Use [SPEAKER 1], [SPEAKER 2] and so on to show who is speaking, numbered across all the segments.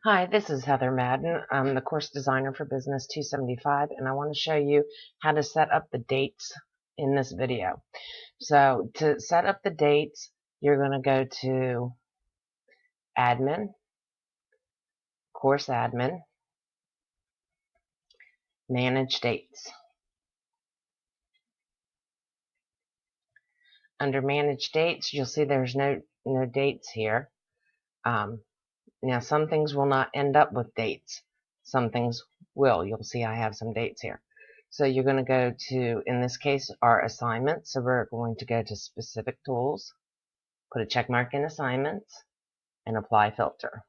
[SPEAKER 1] Hi, this is Heather Madden. I'm the course designer for BUS275, and I want to show you how to set up the dates in this video. So to set up the dates, you're going to go to Admin, Course Admin, Manage Dates. Under Manage Dates, you'll see there's no dates here. Now, some things will not end up with dates. Some things will. You'll see I have some dates here. So you're going to go to, in this case, our assignments. So we're going to go to Specific Tools, put a check mark in Assignments, and Apply Filter.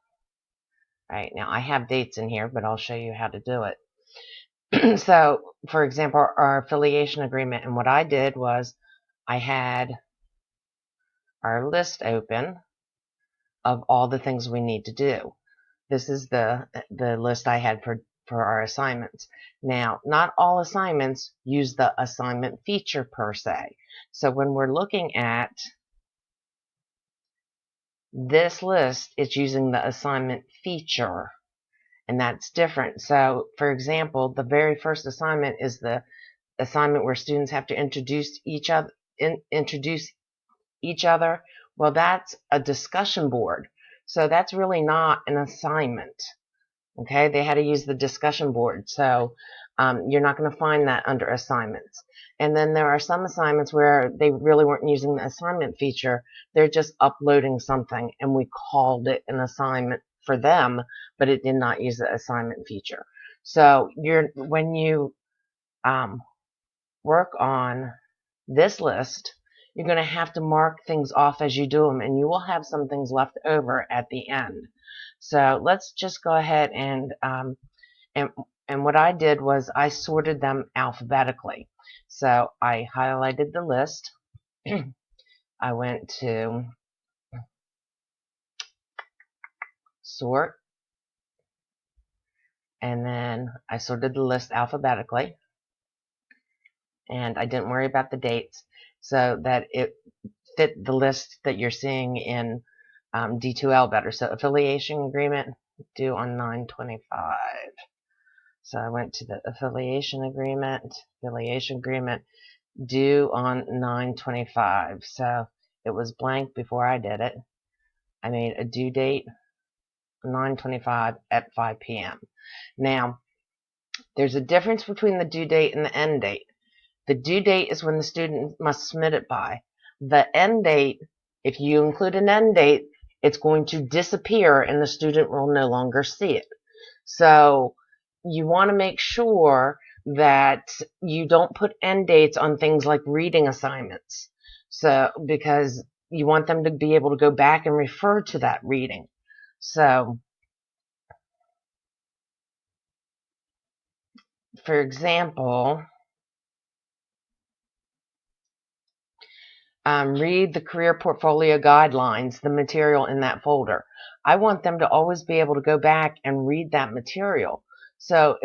[SPEAKER 1] All right, now I have dates in here, but I'll show you how to do it. So, for example, our affiliation agreement, and what I did was I had our list open of all the things we need to do. This is the list I had for our assignments. Now, not all assignments use the assignment feature per se. So when we're looking at this list, it's using the assignment feature, and that's different. So, for example, the very first assignment is the assignment where students have to introduce each other. Well, that's a discussion board. So that's really not an assignment. Okay, they had to use the discussion board. So you're not going to find that under assignments. And then there are some assignments where they really weren't using the assignment feature. They're just uploading something, and we called it an assignment for them, but it did not use the assignment feature. So when you work on this list, you're going to have to mark things off as you do them, and you will have some things left over at the end. So let's just go ahead and what I did was I sorted them alphabetically. So I highlighted the list. I went to Sort, and then I sorted the list alphabetically, and I didn't worry about the dates so that it fit the list that you're seeing in D2L better. So affiliation agreement due on 9/25. So I went to the affiliation agreement due on 9/25. So it was blank before I did it. I made a due date 9/25 at 5 p.m. Now, there's a difference between the due date and the end date. The due date is when the student must submit it by. The end date, if you include an end date, it's going to disappear and the student will no longer see it. So you want to make sure that you don't put end dates on things like reading assignments. So, because you want them to be able to go back and refer to that reading. So, for example, read the career portfolio guidelines, the material in that folder. I want them to always be able to go back and read that material. So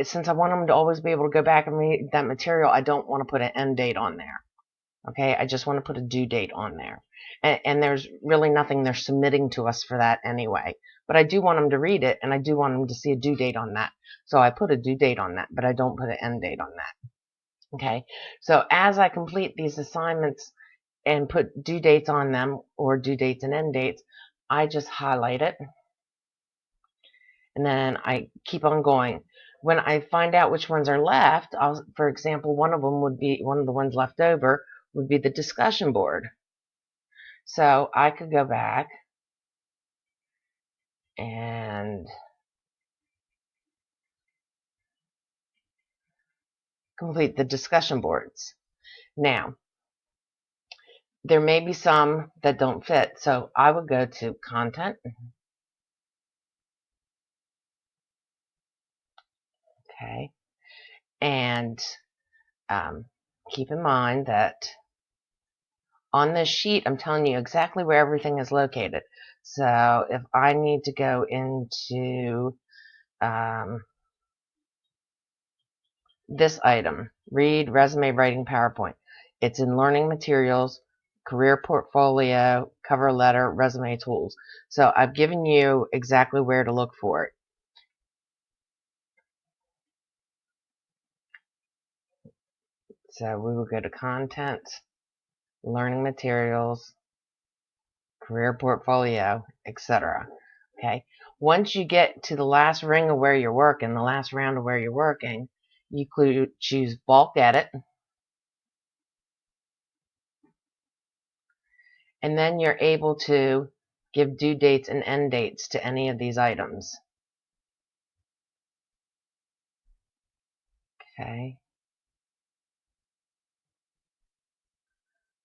[SPEAKER 1] since I want them to always be able to go back and read that material, I don't want to put an end date on there. Okay, I just want to put a due date on there. And there's really nothing they're submitting to us for that anyway. But I do want them to read it, and I do want them to see a due date on that. So I put a due date on that, but I don't put an end date on that. Okay, so as I complete these assignments and put due dates on them, or due dates and end dates, I just highlight it, and then I keep on going. When I find out which ones are left, for example, one of the ones left over would be the discussion board. So I could go back and complete the discussion boards. Now, there may be some that don't fit, so I would go to Content. Okay, and keep in mind that on this sheet, I'm telling you exactly where everything is located. So if I need to go into this item, read resume writing PowerPoint, it's in learning materials, career portfolio, cover letter, resume tools. So I've given you exactly where to look for it. So we will go to content, learning materials, career portfolio, etc. Okay. Once you get to the last ring of where you're working, the last round of where you're working, you choose bulk edit, and then you're able to give due dates and end dates to any of these items. Okay.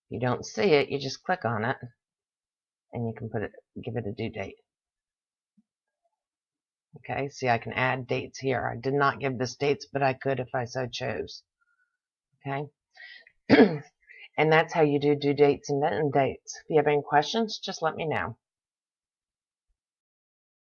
[SPEAKER 1] If you don't see it, you just click on it, and you can give it a due date. Okay, see, I can add dates here. I did not give this dates, but I could if I so chose. Okay. And that's how you do due dates and end dates. If you have any questions, just let me know.